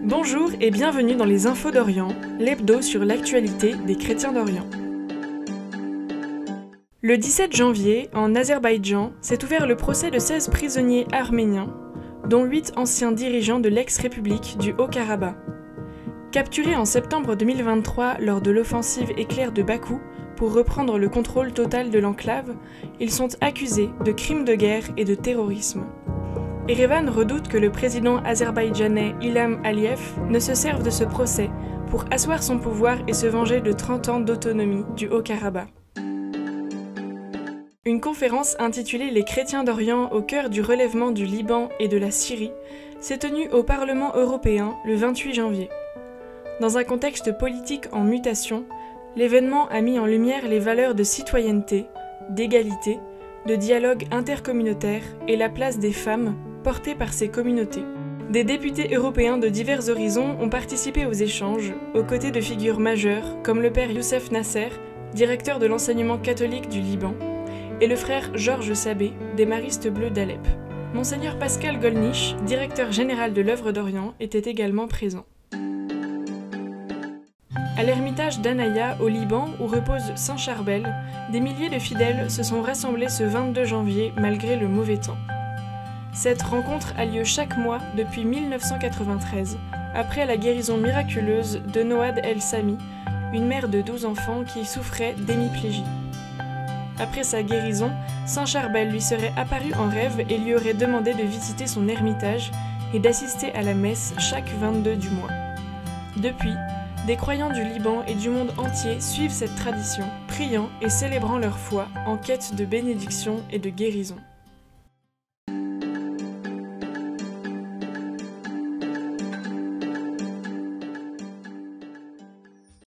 Bonjour et bienvenue dans les Infos d'Orient, l'hebdo sur l'actualité des chrétiens d'Orient. Le 17 janvier, en Azerbaïdjan, s'est ouvert le procès de 16 prisonniers arméniens, dont 8 anciens dirigeants de l'ex-république du Haut-Karabakh. Capturés en septembre 2023 lors de l'offensive éclair de Bakou pour reprendre le contrôle total de l'enclave, ils sont accusés de crimes de guerre et de terrorisme. Erevan redoute que le président azerbaïdjanais Ilham Aliyev ne se serve de ce procès pour asseoir son pouvoir et se venger de 30 ans d'autonomie du Haut-Karabakh. Une conférence intitulée « Les chrétiens d'Orient au cœur du relèvement du Liban et de la Syrie » s'est tenue au Parlement européen le 28 janvier. Dans un contexte politique en mutation, l'événement a mis en lumière les valeurs de citoyenneté, d'égalité, de dialogue intercommunautaire et la place des femmes portées par ces communautés. Des députés européens de divers horizons ont participé aux échanges, aux côtés de figures majeures comme le père Youssef Nasser, directeur de l'enseignement catholique du Liban, et le frère Georges Sabé, des Maristes bleus d'Alep. Monseigneur Pascal Golnisch, directeur général de l'œuvre d'Orient, était également présent. À l'ermitage d'Anaya, au Liban, où repose Saint Charbel, des milliers de fidèles se sont rassemblés ce 22 janvier malgré le mauvais temps. Cette rencontre a lieu chaque mois depuis 1993, après la guérison miraculeuse de Noad El Sami, une mère de 12 enfants qui souffrait d'hémiplégie. Après sa guérison, Saint Charbel lui serait apparu en rêve et lui aurait demandé de visiter son ermitage et d'assister à la messe chaque 22 du mois. Depuis, des croyants du Liban et du monde entier suivent cette tradition, priant et célébrant leur foi en quête de bénédiction et de guérison.